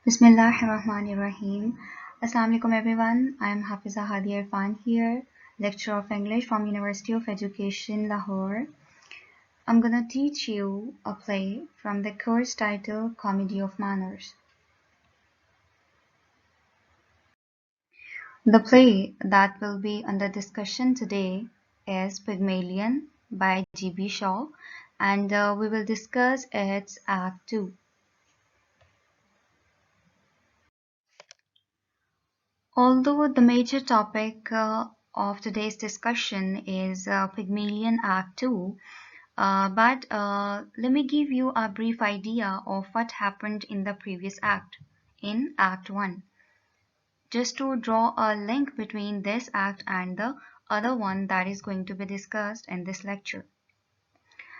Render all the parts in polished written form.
Bismillahirrahmanirrahim. Assalamu alaikum everyone. I am Hafiza Hadi Irfan here, lecturer of English from University of Education, Lahore. I'm gonna teach you a play from the course titled Comedy of Manners. The play that will be under discussion today is Pygmalion by G.B. Shaw, and we will discuss its Act 2. Although the major topic of today's discussion is Pygmalion Act 2, but let me give you a brief idea of what happened in the previous act, in Act 1, just to draw a link between this act and the other one that is going to be discussed in this lecture.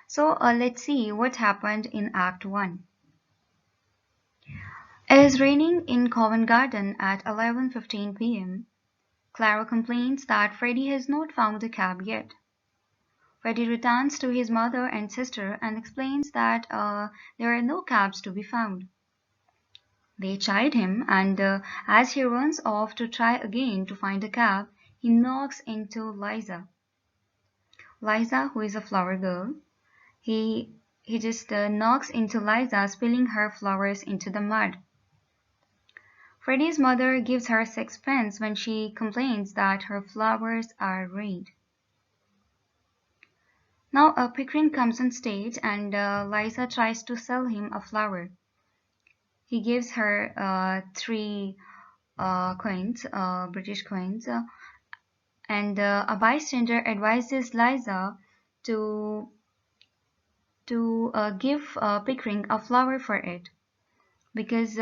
So let's see what happened in Act 1. It is raining in Covent Garden at 11:15 p.m. Clara complains that Freddie has not found a cab yet. Freddie returns to his mother and sister and explains that there are no cabs to be found. They chide him, and as he runs off to try again to find a cab, he knocks into Liza. Liza, who is a flower girl, he just knocks into Liza, spilling her flowers into the mud. Freddie's mother gives her sixpence when she complains that her flowers are ruined. Now Pickering comes on stage and Liza tries to sell him a flower. He gives her three coins, British coins, and a bystander advises Liza to give Pickering a flower for it, because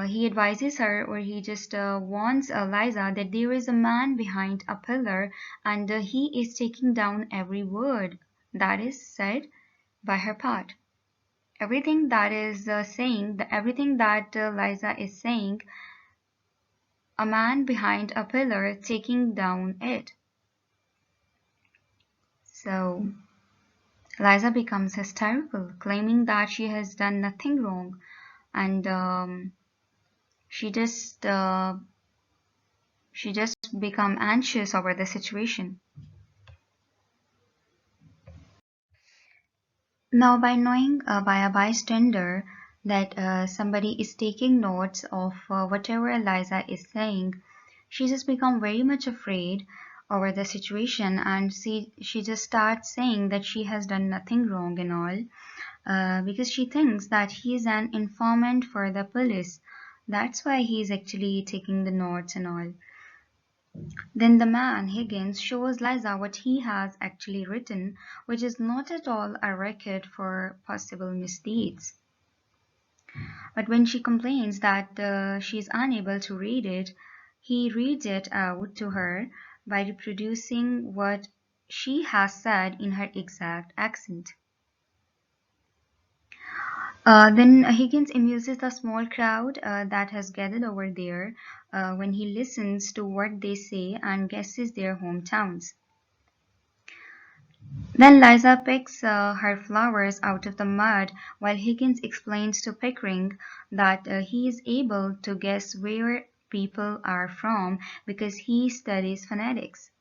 he advises her, or he just warns Liza that there is a man behind a pillar and he is taking down every word that is said by her part. Everything that is everything that Liza is saying, a man behind a pillar taking down it. So Liza becomes hysterical, claiming that she has done nothing wrong, and she just become anxious over the situation. Now, by knowing by a bystander that somebody is taking notes of whatever Eliza is saying, she just become very much afraid over the situation, and she just starts saying that she has done nothing wrong and all, because she thinks that he is an informant for the police. That's why he is actually taking the notes and all. Then the man, Higgins, shows Liza what he has actually written, which is not at all a record for possible misdeeds. But when she complains that she is unable to read it, he reads it out to her by reproducing what she has said in her exact accent. Then Higgins amuses the small crowd that has gathered over there when he listens to what they say and guesses their hometowns. Then Liza picks her flowers out of the mud while Higgins explains to Pickering that he is able to guess where people are from because he studies phonetics.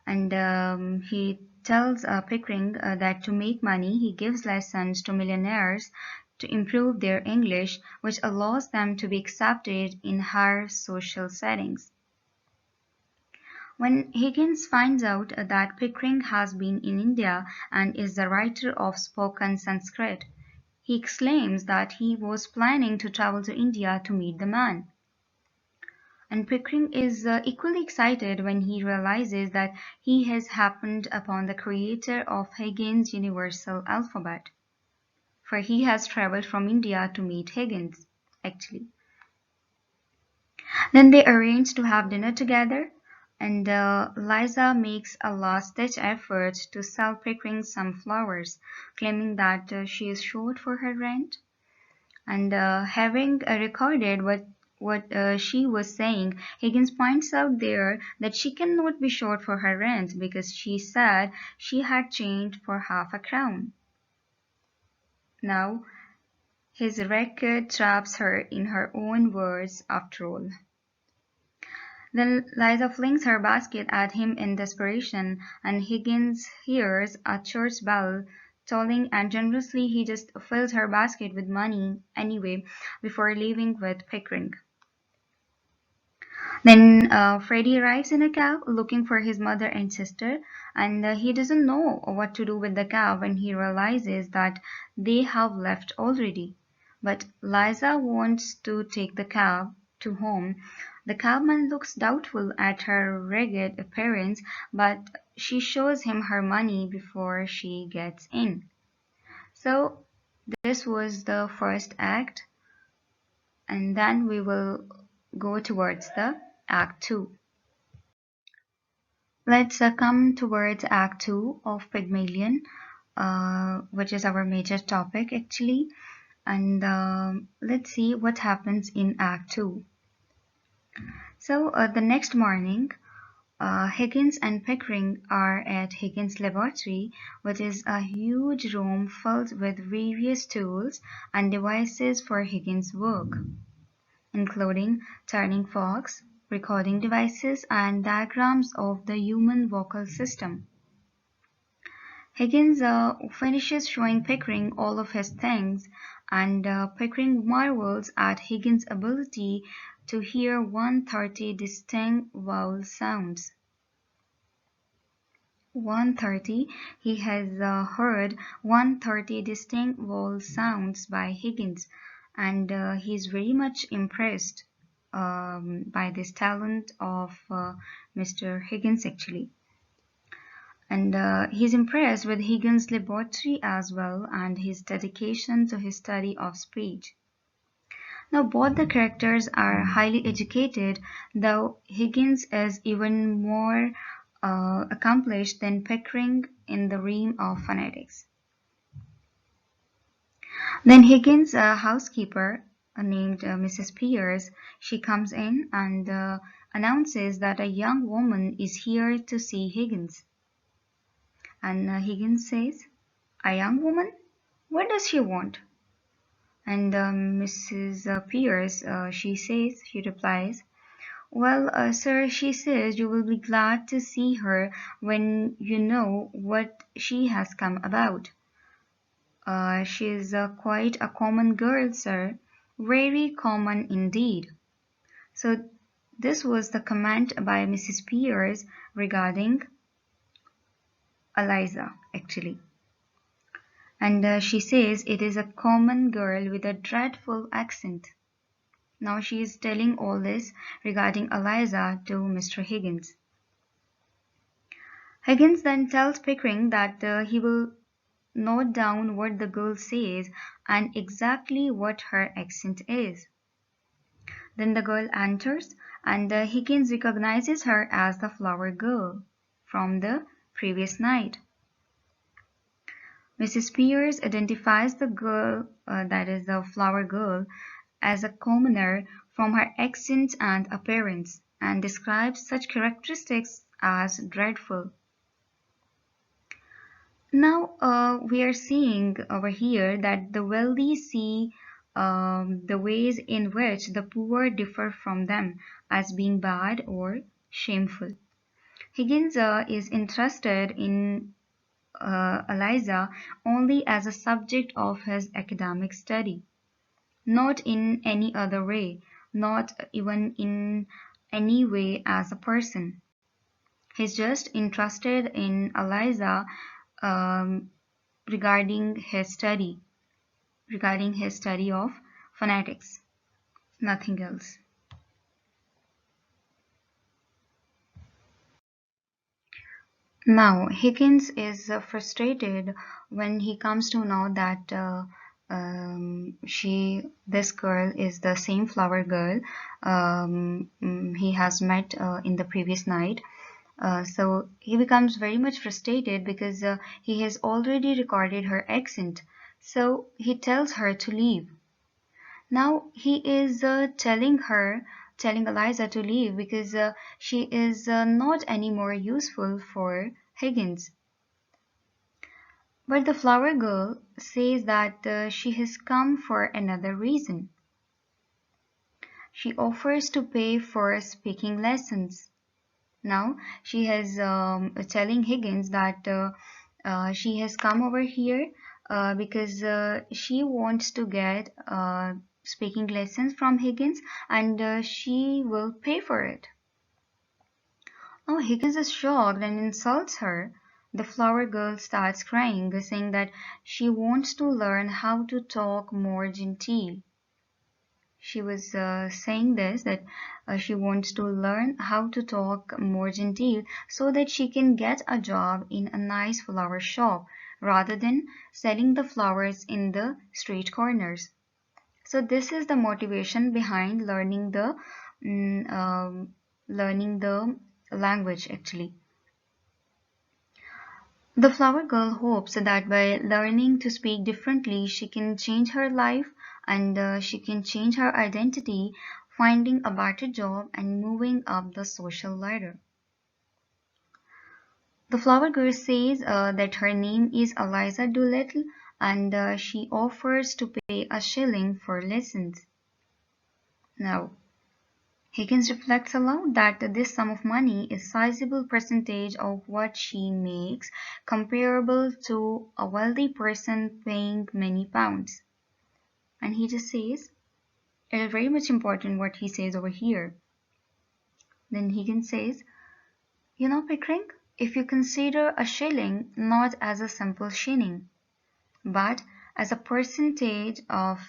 And he tells Pickering that to make money, he gives lessons to millionaires to improve their English, which allows them to be accepted in higher social settings. When Higgins finds out that Pickering has been in India and is the writer of spoken Sanskrit, he exclaims that he was planning to travel to India to meet the man. And Pickering is equally excited when he realizes that he has happened upon the creator of Higgins' universal alphabet, for he has traveled from India to meet Higgins, actually. Then they arrange to have dinner together, and Liza makes a last-ditch effort to sell Pickering some flowers, claiming that she is short for her rent. And having recorded what she was saying, Higgins points out there that she cannot be short for her rent because she said she had change for half a crown. Now, His record traps her in her own words after all. Then Liza flings her basket at him in desperation, and Higgins hears a church bell tolling, and generously he just fills her basket with money anyway before leaving with Pickering. Then Freddie arrives in a cab looking for his mother and sister, and he doesn't know what to do with the cab when he realizes that they have left already. But Liza wants to take the cab to home. The cabman looks doubtful at her ragged appearance, but she shows him her money before she gets in. So, this was the first act, and then we will go towards the Act 2. Let's come towards Act 2 of Pygmalion, which is our major topic actually. And let's see what happens in Act 2. So the next morning, Higgins and Pickering are at Higgins' laboratory, which is a huge room filled with various tools and devices for Higgins' work, including turning forks, recording devices, and diagrams of the human vocal system. Higgins finishes showing Pickering all of his things, and Pickering marvels at Higgins' ability to hear 130 distinct vowel sounds. 130, he has heard 130 distinct vowel sounds by Higgins, and he's very much impressed by this talent of Mr. Higgins actually. And he's impressed with Higgins' laboratory as well and his dedication to his study of speech. Now, both the characters are highly educated, though Higgins is even more accomplished than Pickering in the realm of phonetics. Then Higgins' housekeeper, named Mrs. Pearce, she comes in and announces that a young woman is here to see Higgins. And Higgins says, "A young woman? What does she want?" And Mrs. Pearce, she replies, "Well, sir, she says you will be glad to see her when you know what she has come about. She's quite a common girl, sir, very common indeed." So this was the comment by Mrs. Pearce regarding Eliza, actually. And she says it is a common girl with a dreadful accent. Now she is telling all this regarding Eliza to Mr. Higgins. Higgins then tells Pickering that he will note down what the girl says and exactly what her accent is. Then the girl enters, and Higgins recognizes her as the flower girl from the previous night. Mrs. Pearce identifies the girl, that is the flower girl, as a commoner from her accent and appearance, and describes such characteristics as dreadful. Now we are seeing over here that the wealthy see the ways in which the poor differ from them as being bad or shameful. Higgins is interested in Eliza only as a subject of his academic study, not in any other way, not even in any way as a person. He's just interested in Eliza um, regarding his study, of phonetics, nothing else. Now, Higgins is frustrated when he comes to know that this girl is the same flower girl he has met in the previous night. So he becomes very much frustrated because he has already recorded her accent. So he tells her to leave. Now he is telling Eliza to leave because she is not any more useful for Higgins. But the flower girl says that she has come for another reason. She offers to pay for speaking lessons. Now she has telling Higgins that she has come over here because she wants to get speaking lessons from Higgins, and she will pay for it. Now Higgins is shocked and insults her. The flower girl starts crying, saying that she wants to learn how to talk more genteel. She was saying this that she wants to learn how to talk more genteel so that she can get a job in a nice flower shop rather than selling the flowers in the street corners. So this is the motivation behind mm, um, learning the language actually. The flower girl hopes that by learning to speak differently, she can change her life and she can change her identity, finding a better job and moving up the social ladder. The flower girl says that her name is Eliza Doolittle and she offers to pay a shilling for lessons. Now, Higgins reflects aloud that this sum of money is a sizable percentage of what she makes, comparable to a wealthy person paying many pounds. And he just says, it is very much important what he says over here. Then Higgins says, you know, Pickering, if you consider a shilling not as a simple shilling, but as a percentage of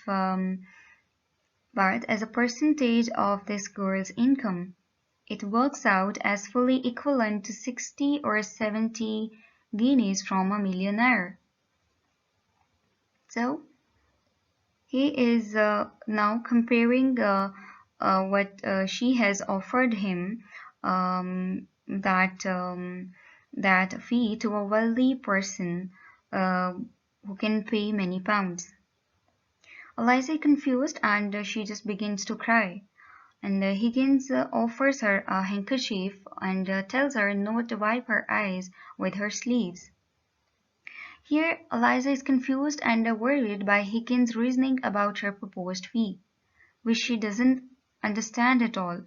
this girl's income, it works out as fully equivalent to 60 or 70 guineas from a millionaire. So he is now comparing what she has offered him, that fee to a wealthy person uh, who can pay many pounds. Eliza is confused and she just begins to cry. And Higgins offers her a handkerchief and tells her not to wipe her eyes with her sleeves. Here, Eliza is confused and worried by Higgins' reasoning about her proposed fee, which she doesn't understand at all.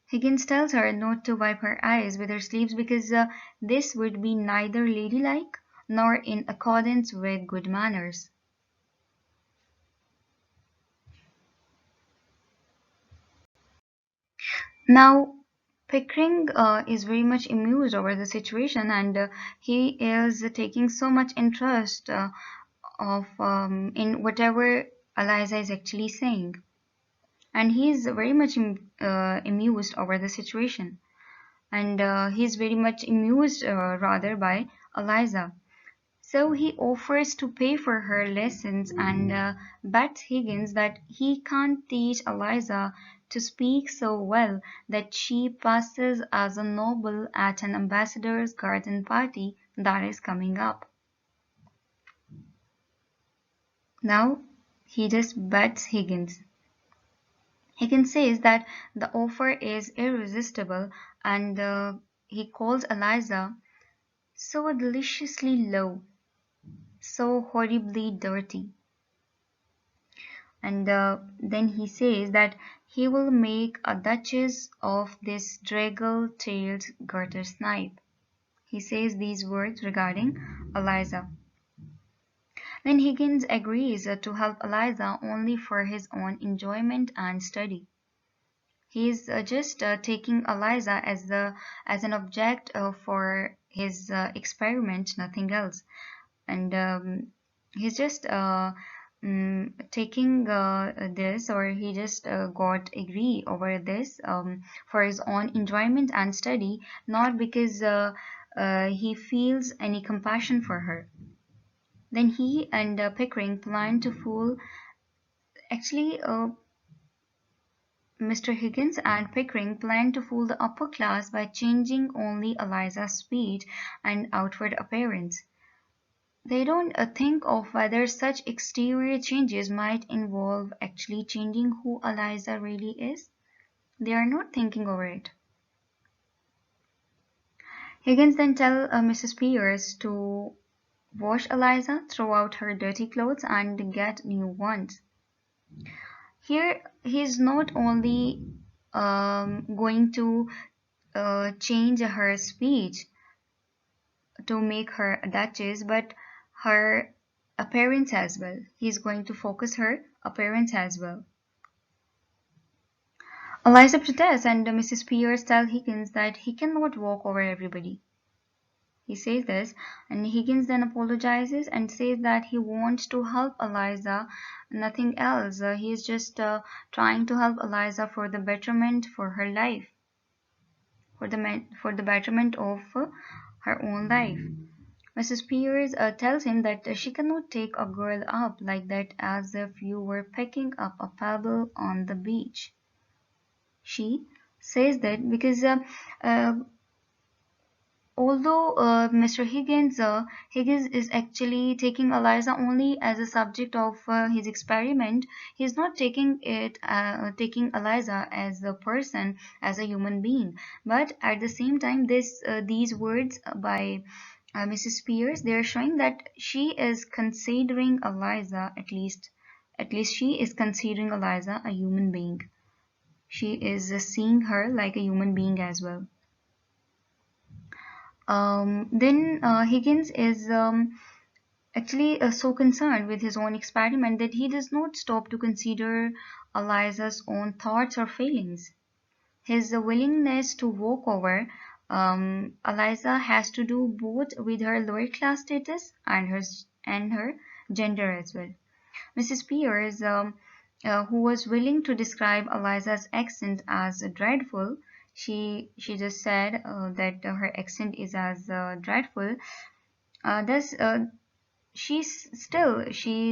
Higgins tells her not to wipe her eyes with her sleeves because this would be neither ladylike nor in accordance with good manners. Now, Pickering is very much amused over the situation and he is taking so much interest in whatever Eliza is actually saying. And he is very much amused over the situation. And he's very much amused rather by Eliza. So he offers to pay for her lessons and bets Higgins that he can't teach Eliza to speak so well that she passes as a noble at an ambassador's garden party that is coming up. Now he just bets Higgins. Higgins says that the offer is irresistible and he calls Eliza so deliciously low, so horribly dirty. And then he says that he will make a duchess of this draggle-tailed garter snipe. He says these words regarding Eliza. Then Higgins agrees to help Eliza only for his own enjoyment and study. He is just taking Eliza as an object for his experiment, nothing else. And he's just taking this, or he just got agree over this for his own enjoyment and study, not because he feels any compassion for her. Then he and Pickering plan to fool. Actually, Mr. Higgins and Pickering plan to fool the upper class by changing only Eliza's speech and outward appearance. They don't think of whether such exterior changes might involve actually changing who Eliza really is. They are not thinking over it. Higgins then tells Mrs. Pearce to wash Eliza, throw out her dirty clothes, and get new ones. Here, he's not only going to change her speech to make her a duchess, but her appearance as well. He's going to focus her appearance as well. Eliza protests, and Mrs. Pearce tells Higgins that he cannot walk over everybody. He says this, and Higgins then apologizes and says that he wants to help Eliza, nothing else. He is just trying to help Eliza for the betterment for her life, for the betterment of her own life. Mrs. Pearce tells him that she cannot take a girl up like that as if you were picking up a pebble on the beach. She says that because uh, although Mr. Higgins is actually taking Eliza only as a subject of his experiment, he's not taking Eliza as a person, as a human being. But at the same time, these words by Mrs. Pierce, they are showing that she is considering Eliza, at least she is considering Eliza a human being. She is seeing her like a human being as well. Then Higgins is actually so concerned with his own experiment that he does not stop to consider Eliza's own thoughts or feelings. His willingness to walk over Eliza has to do both with her lower class status and her gender as well. Mrs. Pearce, who was willing to describe Eliza's accent as dreadful, she just said that her accent is as dreadful. Thus, she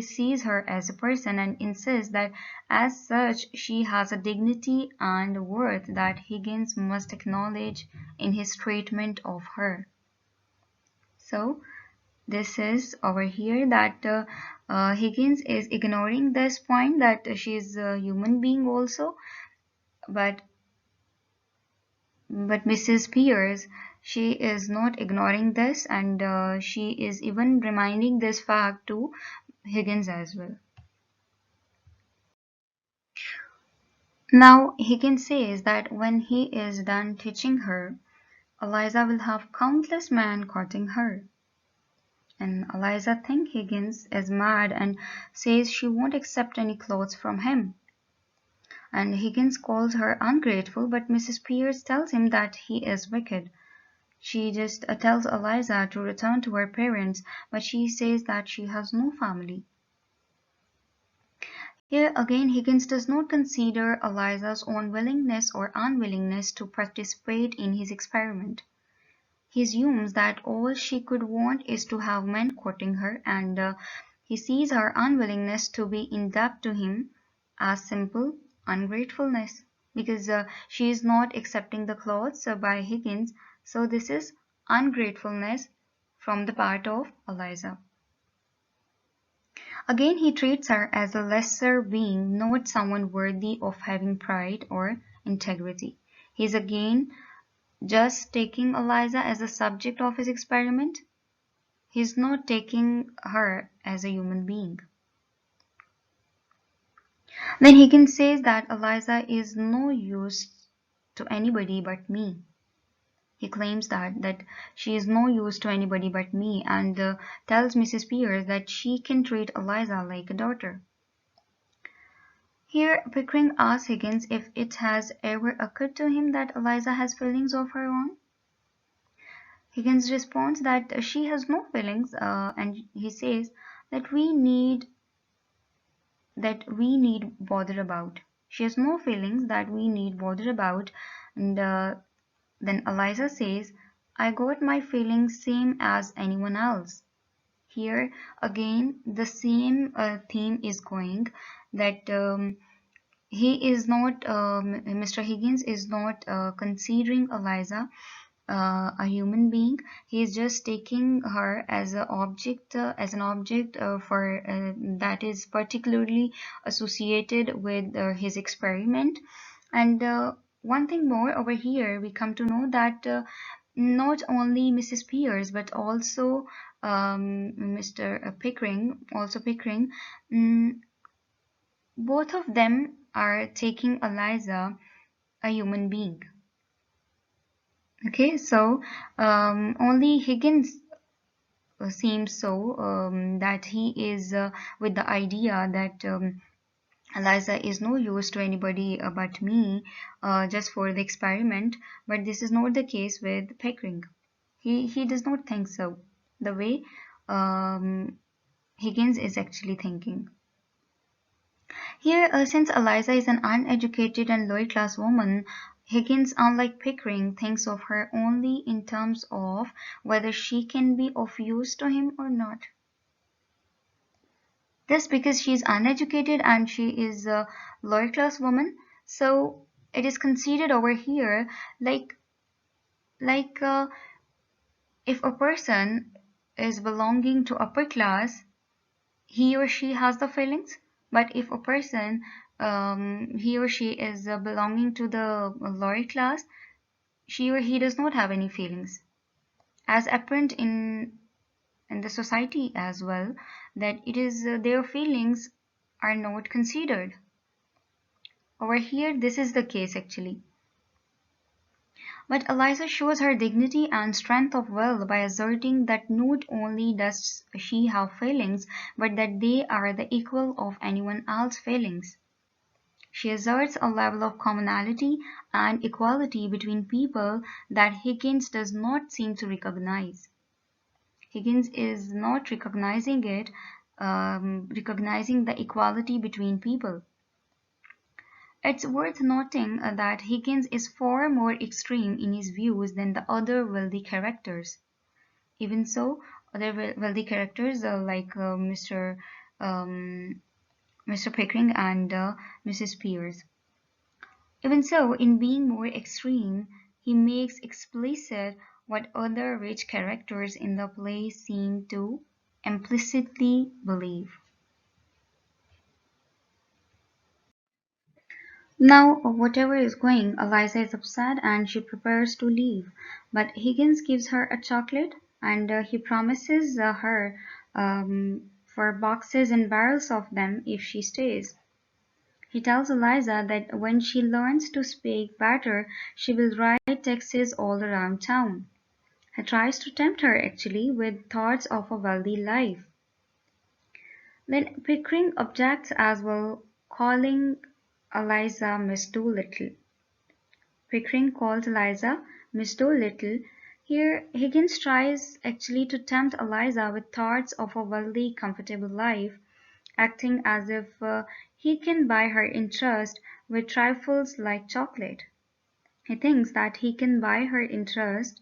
sees her as a person and insists that as such she has a dignity and worth that Higgins must acknowledge in his treatment of her. So this is over here that Higgins is ignoring this point that she is a human being also, but Mrs. Pearce, she is not ignoring this, and she is even reminding this fact to Higgins as well. Now Higgins says that when he is done teaching her, Eliza will have countless men courting her. And Eliza thinks Higgins is mad and says she won't accept any clothes from him. And Higgins calls her ungrateful, but Mrs. Pearce tells him that he is wicked. She just tells Eliza to return to her parents, but she says that she has no family. Here again, Higgins does not consider Eliza's own willingness or unwillingness to participate in his experiment. He assumes that all she could want is to have men courting her, and he sees her unwillingness to be in debt to him as simple ungratefulness, because she is not accepting the clothes by Higgins, so this is ungratefulness from the part of Eliza. Again, he treats her as a lesser being, not someone worthy of having pride or integrity. He is again just taking Eliza as a subject of his experiment. He is not taking her as a human being. Then Higgins says that Eliza is no use to anybody but me. He claims that she is no use to anybody but me, and tells Mrs. Pearce that she can treat Eliza like a daughter. Here Pickering asks Higgins if it has ever occurred to him that Eliza has feelings of her own. Higgins responds that she has no feelings, and he says that we need bother about. She has no feelings that we need bother about, and then Eliza says, "I got my feelings same as anyone else." Here again, the same theme is going that. Mr. Higgins is not considering Eliza a human being. He is just taking her as an object for that is particularly associated with his experiment. And one thing more over here, we come to know that not only Mrs. Pearce but also Mr. Pickering, mm, both of them are taking Eliza a human being. Okay, so only Higgins seems so that he is with the idea that Eliza is no use to anybody but me, just for the experiment. But this is not the case with Pickering. He does not think so. The way um, Higgins is actually thinking. Here, since Eliza is an uneducated and lower class woman, Higgins, unlike Pickering, thinks of her only in terms of whether she can be of use to him or not. This because she is uneducated and she is a lower class woman, so it is considered over here like if a person is belonging to upper class, he or she has the feelings. But if a person he or she is belonging to the lower class, she or he does not have any feelings, as apparent in the society as well, that it is their feelings are not considered. Over here this is the case actually. But Eliza shows her dignity and strength of will by asserting that not only does she have feelings, but that they are the equal of anyone else's feelings. She asserts a level of commonality and equality between people that Higgins does not seem to recognize. Higgins is not recognizing it, recognizing the equality between people. It's worth noting that Higgins is far more extreme in his views than the other wealthy characters. Even so, other wealthy characters like Mr. Pickering and Mrs. Pearce. Even so, in being more extreme, he makes explicit what other rich characters in the play seem to implicitly believe. Now, whatever is going, Eliza is upset and she prepares to leave. But Higgins gives her a chocolate and he promises her for boxes and barrels of them if she stays. He tells Eliza that when she learns to speak better, she will write texts all around town. He tries to tempt her actually with thoughts of a wealthy life. Then Pickering objects as well, calling Eliza Miss Doolittle. Pickering calls Eliza Miss Doolittle. Here, Higgins tries actually to tempt Eliza with thoughts of a wealthy, comfortable life, acting as if he can buy her interest with trifles like chocolate. He thinks that he can buy her interest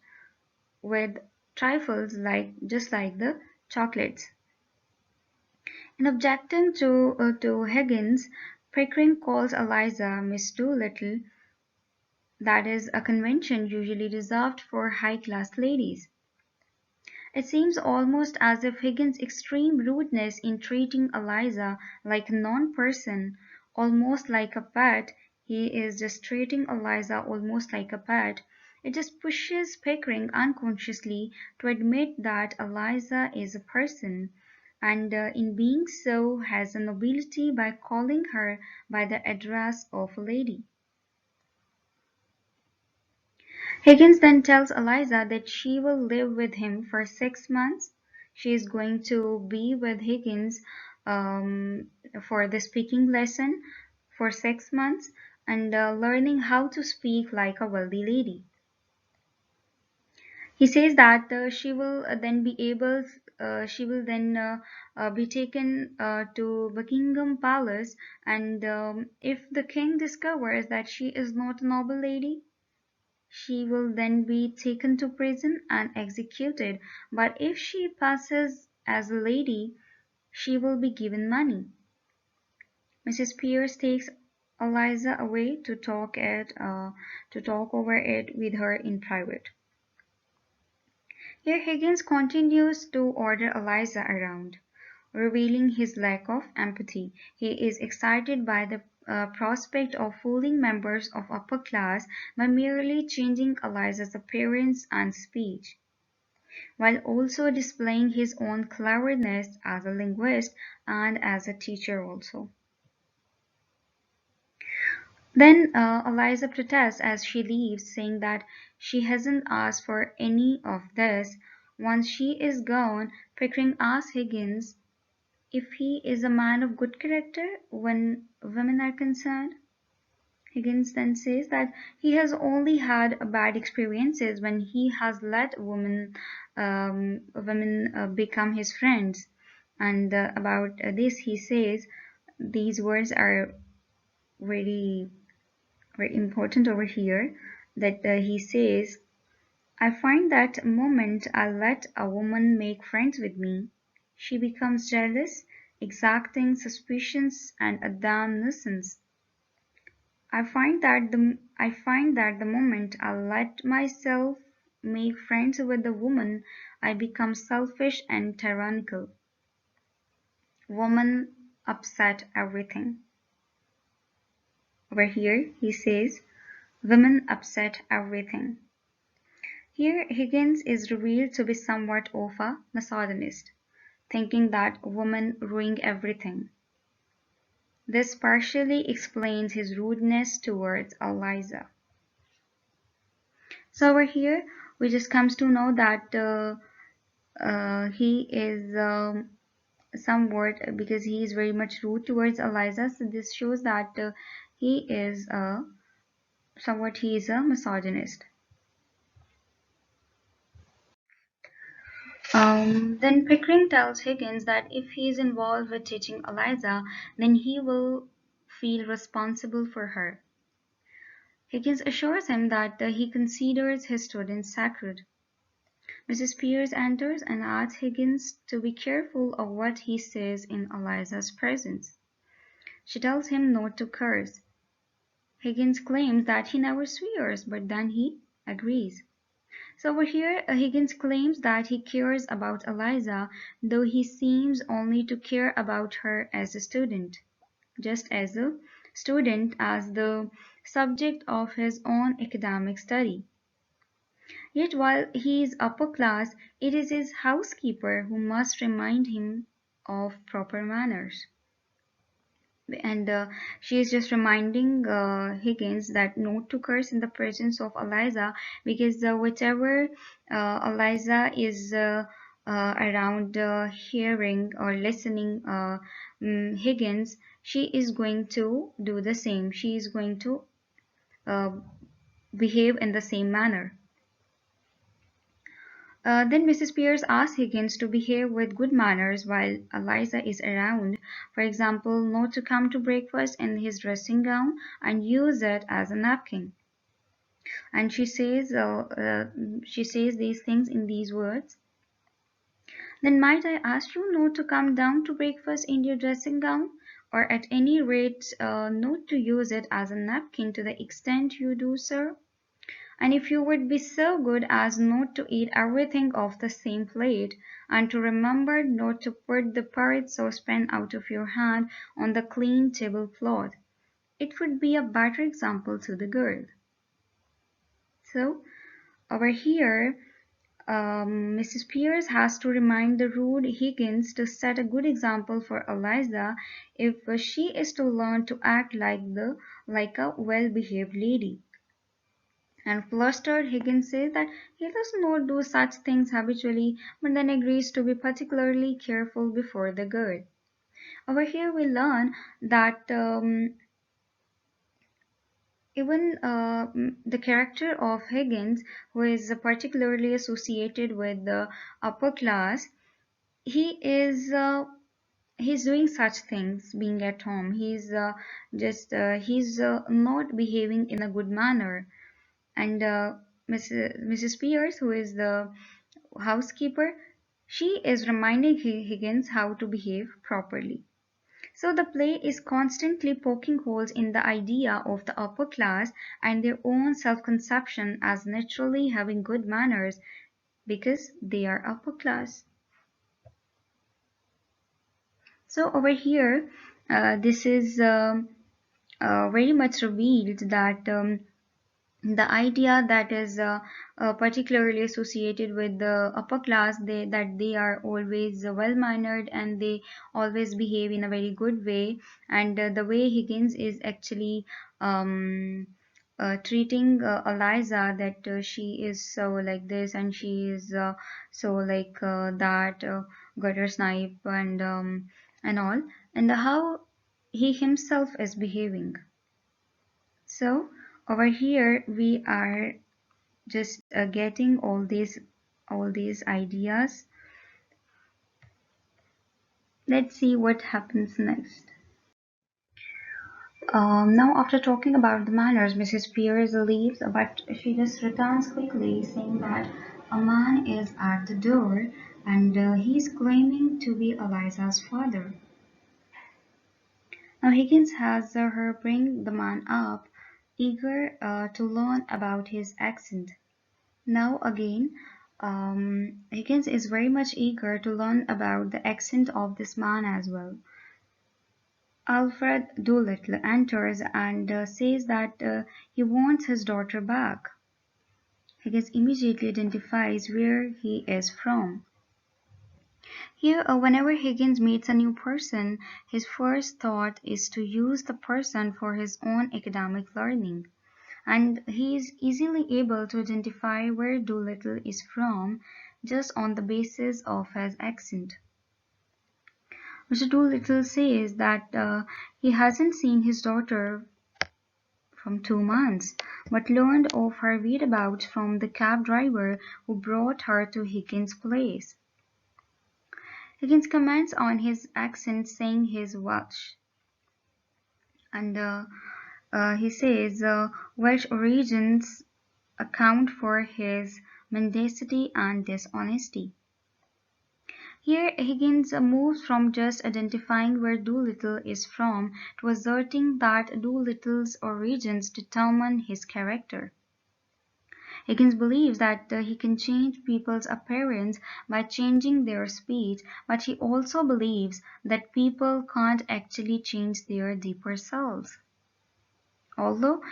with trifles like just like the chocolates. In objecting to Higgins, Pickering calls Eliza Miss Doolittle. That is a convention usually reserved for high-class ladies. It seems almost as if Higgins' extreme rudeness in treating Eliza like a non-person, almost like a pet, he is just treating Eliza almost like a pet, it just pushes Pickering unconsciously to admit that Eliza is a person, and in being so has a nobility by calling her by the address of a lady. Higgins then tells Eliza that she will live with him for 6 months. She is going to be with Higgins um, for the speaking lesson for 6 months and learning how to speak like a wealthy lady. He says that she will then be taken to Buckingham Palace, and if the king discovers that she is not a noble lady, she will then be taken to prison and executed, but if she passes as a lady, she will be given money. Mrs. Pearce takes Eliza away to talk over it with her in private. Here Higgins continues to order Eliza around, revealing his lack of empathy. He is excited by the prospect of fooling members of upper class by merely changing Eliza's appearance and speech, while also displaying his own cleverness as a linguist and as a teacher also. Then Eliza protests as she leaves, saying that she hasn't asked for any of this. Once she is gone, Pickering asks Higgins if he is a man of good character when women are concerned. Higgins then says that he has only had bad experiences when he has let women become his friends. And about this, he says these words are very very important over here. That he says, "I find that moment I let a woman make friends with me, she becomes jealous, exacting, suspicious, and a damn nuisance. I find that the moment I let myself make friends with a woman, I become selfish and tyrannical. Woman upset everything." Over here, he says, "Women upset everything." Here, Higgins is revealed to be somewhat of a misogynist, thinking that women ruin everything. This partially explains his rudeness towards Eliza. So over here, we just comes to know that he is somewhat, because he is very much rude towards Eliza. So this shows that he is somewhat he is a misogynist. Then Pickering tells Higgins that if he is involved with teaching Eliza, then he will feel responsible for her. Higgins assures him that he considers his students sacred. Mrs. Pearce enters and asks Higgins to be careful of what he says in Eliza's presence. She tells him not to curse. Higgins claims that he never swears, but then he agrees. So over here, Higgins claims that he cares about Eliza, though he seems only to care about her as a student, just as a student as the subject of his own academic study. Yet while he is upper class, it is his housekeeper who must remind him of proper manners. And she is just reminding Higgins that not to curse in the presence of Eliza, because whichever Eliza is around hearing or listening Higgins, she is going to do the same. She is going to uh, behave in the same manner. Then Mrs. Pearce asks Higgins to behave with good manners while Eliza is around. For example, not to come to breakfast in his dressing gown and use it as a napkin. And she says these things in these words. "Then might I ask you not to come down to breakfast in your dressing gown, or at any rate not to use it as a napkin to the extent you do, sir? And if you would be so good as not to eat everything off the same plate, and to remember not to put the porridge saucepan out of your hand on the clean tablecloth, it would be a better example to the girl." So over here, Mrs. Pearce has to remind the rude Higgins to set a good example for Eliza if she is to learn to act like a well-behaved lady. And flustered, Higgins says that he does not do such things habitually, but then agrees to be particularly careful before the girl. Over here, we learn that even the character of Higgins, who is particularly associated with the upper class, he is he's doing such things being at home. He's not behaving in a good manner. And Mrs. Pierce, who is the housekeeper, she is reminding Higgins how to behave properly. So the play is constantly poking holes in the idea of the upper class and their own self-conception as naturally having good manners because they are upper class. So over here, this is very much revealed that the idea that is particularly associated with the upper class, that they are always well mannered and they always behave in a very good way, and the way Higgins is actually treating Eliza, that she is so like this and she is so like that, gutter snipe and all, and how he himself is behaving. So over here we are just getting all these ideas. Let's see what happens next. Now, after talking about the manners, Mrs. Pearce leaves, but she just returns quickly, saying that a man is at the door and he's claiming to be Eliza's father. Now, Higgins has her bring the man up, eager to learn about his accent. Now again, Higgins is very much eager to learn about the accent of this man as well. Alfred Doolittle enters and says that he wants his daughter back. Higgins immediately identifies where he is from. Here, whenever Higgins meets a new person, his first thought is to use the person for his own academic learning, and he is easily able to identify where Doolittle is from just on the basis of his accent. Mr. Doolittle says that he hasn't seen his daughter from 2 months, but learned of her whereabouts from the cab driver who brought her to Higgins' place. Higgins comments on his accent, saying he's Welsh, and he says Welsh origins account for his mendacity and dishonesty. Here, Higgins moves from just identifying where Doolittle is from to asserting that Doolittle's origins determine his character. Higgins believes that he can change people's appearance by changing their speech, but he also believes that people can't actually change their deeper selves. Although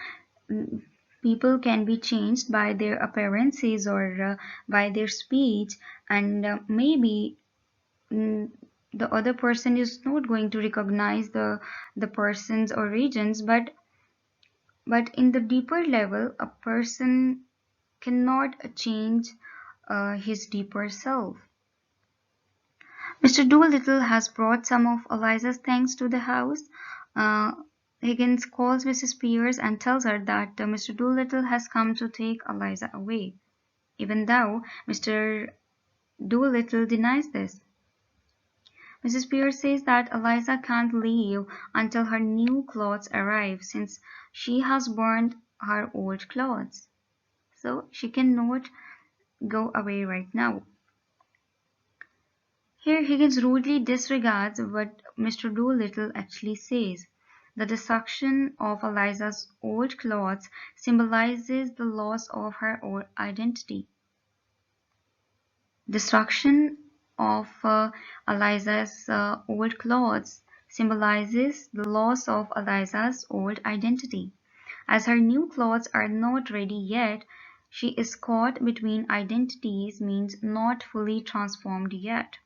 people can be changed by their appearances or by their speech, and maybe mm, the other person is not going to recognize the person's origins, but in the deeper level a person cannot change his deeper self. Mr. Doolittle has brought some of Eliza's things to the house. uh, Higgins calls Mrs. Pearce and tells her that Mr. Doolittle has come to take Eliza away, even though Mr. Doolittle denies this. Mrs. Pearce says that Eliza can't leave until her new clothes arrive, since she has burned her old clothes. So she cannot go away right now. Here Higgins rudely disregards what Mr. Doolittle actually says. The destruction of Eliza's old clothes symbolizes the loss of her old identity. Destruction of Eliza's old clothes symbolizes the loss of Eliza's old identity. As her new clothes are not ready yet, she is caught between identities, means not fully transformed yet.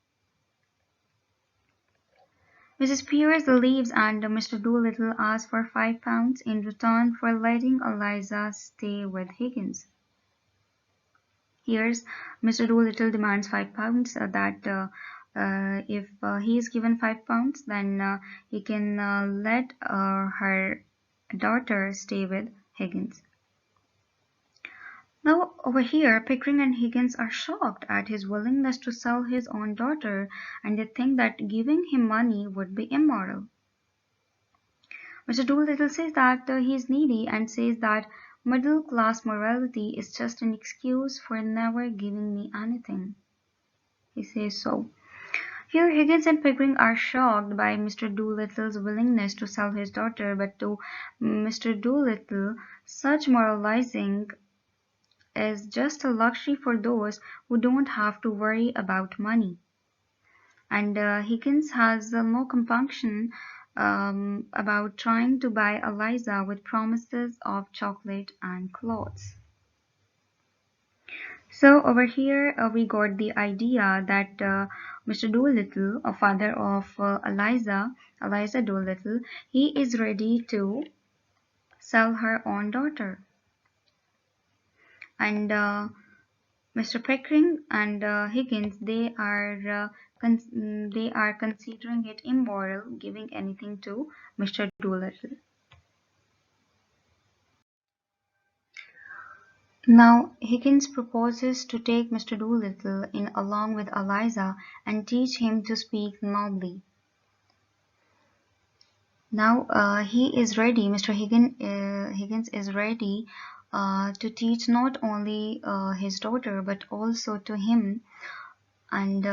Mrs. Pearce leaves and Mr. Doolittle asks for £5 in return for letting Eliza stay with Higgins. Here's Mr. Doolittle demands £5 that if he is given £5, then he can let her daughter stay with Higgins. Now over here, Pickering and Higgins are shocked at his willingness to sell his own daughter, and they think that giving him money would be immoral. Mr. Doolittle says that he is needy and says that middle-class morality is just an excuse for never giving me anything. He says so. Here, Higgins and Pickering are shocked by Mr. Doolittle's willingness to sell his daughter, but to Mr. Doolittle, such moralizing is just a luxury for those who don't have to worry about money. And Higgins has no compunction about trying to buy Eliza with promises of chocolate and clothes. So over here we got the idea that Mr. Doolittle, a father of Eliza Doolittle, he is ready to sell her own daughter. And Mr. Pickering and Higgins, they are considering it immoral giving anything to Mr. Doolittle. Now Higgins proposes to take Mr. Doolittle in along with Eliza and teach him to speak nobly. Now he is ready, Higgins is ready to teach not only his daughter but also to him, and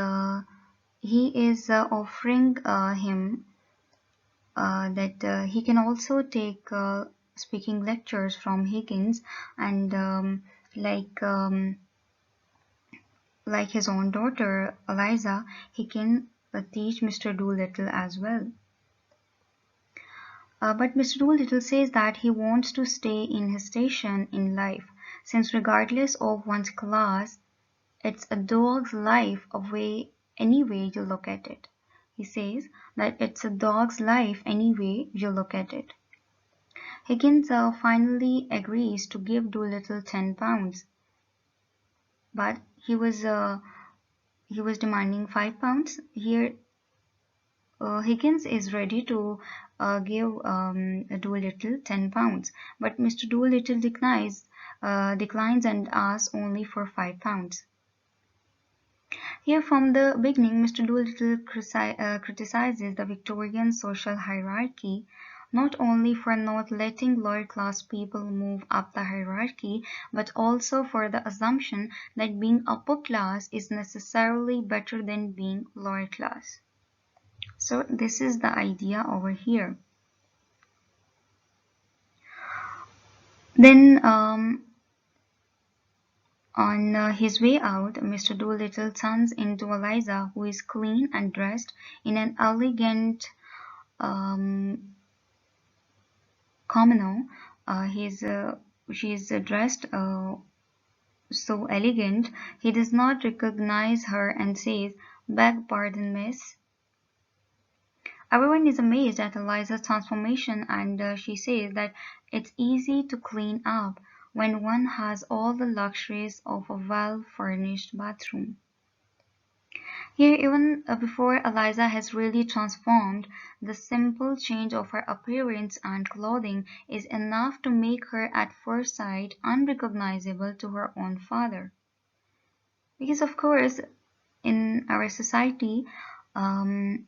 he is offering him that he can also take speaking lectures from Higgins, and like um, like his own daughter Eliza, he can teach Mr. Doolittle as well. But Mr. Doolittle says that he wants to stay in his station in life, since regardless of one's class, it's a dog's life any way you look at it. He says that it's a dog's life any way you look at it. Higgins finally agrees to give Doolittle £10, but he was demanding £5. Here, Higgins is ready to give Doolittle £10, but Mr. Doolittle declines and asks only for £5. Here, from the beginning, Mr. Doolittle criticizes the Victorian social hierarchy, not only for not letting lower class people move up the hierarchy, but also for the assumption that being upper class is necessarily better than being lower class. So this is the idea over here. Then on his way out, Mr. Doolittle turns into Eliza, who is clean and dressed in an elegant kimono. She is dressed so elegant, he does not recognize her and says, "Beg pardon, miss." Everyone is amazed at Eliza's transformation, and she says that it's easy to clean up when one has all the luxuries of a well-furnished bathroom. Here, even before Eliza has really transformed, the simple change of her appearance and clothing is enough to make her at first sight unrecognizable to her own father. Because, of course, in our society, um,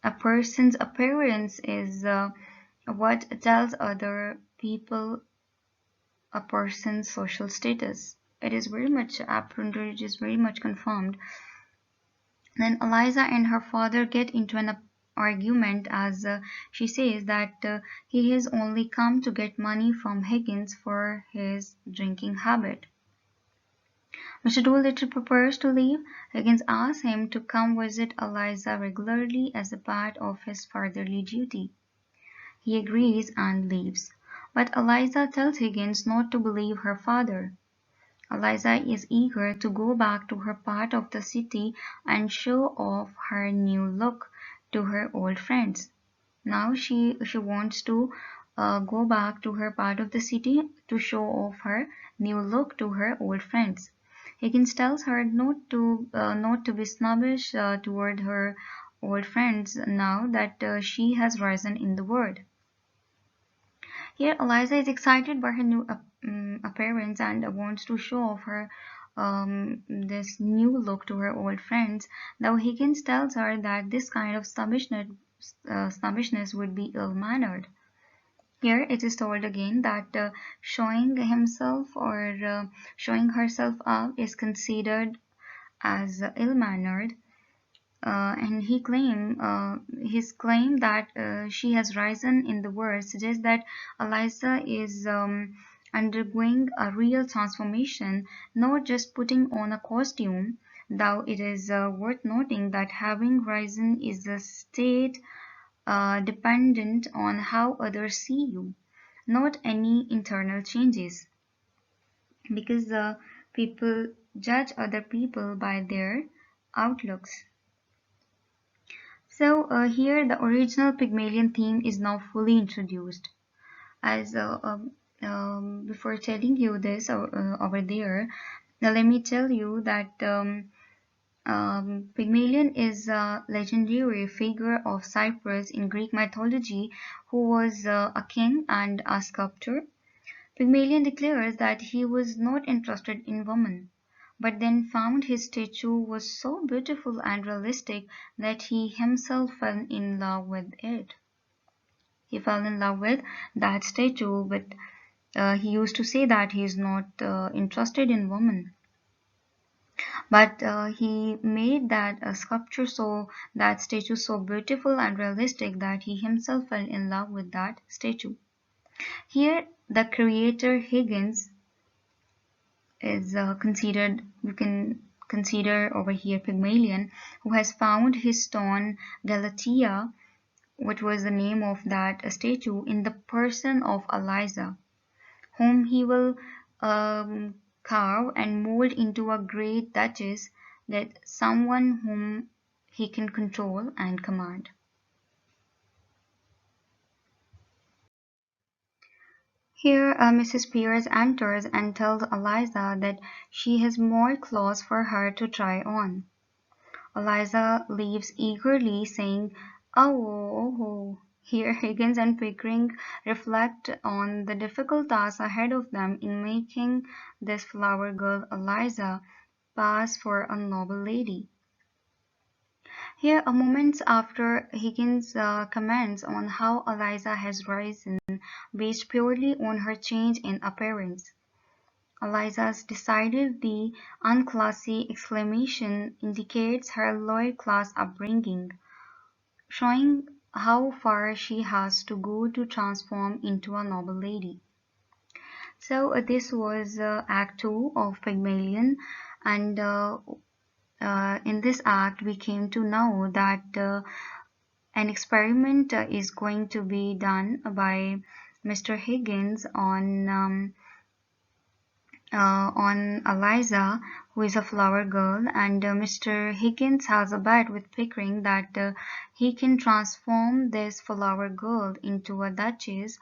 a person's appearance is what tells other people a person's social status. It is very much apparent, it is very much confirmed. Then Eliza and her father get into an argument as she says that he has only come to get money from Higgins for his drinking habit. Mr. Doolittle prepares to leave. Higgins asks him to come visit Eliza regularly as a part of his fatherly duty. He agrees and leaves. But Eliza tells Higgins not to believe her father. Eliza is eager to go back to her part of the city and show off her new look to her old friends. Now she wants to go back to her part of the city to show off her new look to her old friends. Higgins tells her not to be snobbish toward her old friends now that she has risen in the world. Here, Eliza is excited by her new appearance and wants to show off her this new look to her old friends. Though Higgins tells her that this kind of snobbishness would be ill-mannered. Here, it is told again that showing himself or showing herself up is considered as ill-mannered. And his claim that she has risen in the world suggests that Eliza is undergoing a real transformation, not just putting on a costume, though it is worth noting that having risen is a state dependent on how others see you, not any internal changes, because people judge other people by their outlooks. So here the original Pygmalion theme is now fully introduced. As before telling you this over there, now let me tell you that Pygmalion is a legendary figure of Cyprus in Greek mythology who was a king and a sculptor. Pygmalion declares that he was not interested in women, but then found his statue was so beautiful and realistic that he himself fell in love with it. He fell in love with that statue, but he used to say that he is not interested in women. But he made that sculpture so that statue so beautiful and realistic that he himself fell in love with that statue. Here, the creator Higgins is considered, you can consider over here Pygmalion, who has found his stone Galatea, which was the name of that statue, in the person of Eliza, whom he will carve and mold into a great duchess, that someone whom he can control and command. Here, Mrs. Pearce enters and tells Eliza that she has more clothes for her to try on. Eliza leaves eagerly, saying, "Oh, oh, oh." Here Higgins and Pickering reflect on the difficult task ahead of them in making this flower girl Eliza pass for a noble lady. Here, a moment after, Higgins comments on how Eliza has risen based purely on her change in appearance. Eliza's decidedly unclassy exclamation indicates her lower class upbringing, showing how far she has to go to transform into a noble lady. So this was Act 2 of Pygmalion, and in this act we came to know that an experiment is going to be done by Mr. Higgins on Eliza, who is a flower girl, and Mr. Higgins has a bet with Pickering that he can transform this flower girl into a duchess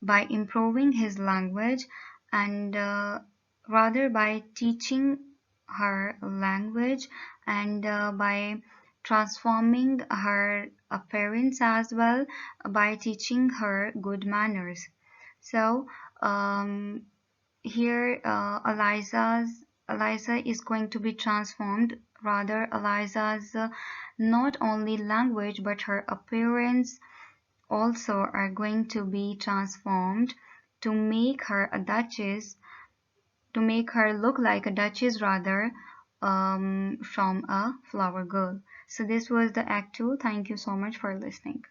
by improving his language and rather by teaching her language and by transforming her appearance as well by teaching her good manners. So here Eliza is going to be transformed. Rather, Eliza's not only language but her appearance also are going to be transformed to make her a duchess, to make her look like a duchess rather, from a flower girl. So this was the act 2. Thank you so much for listening.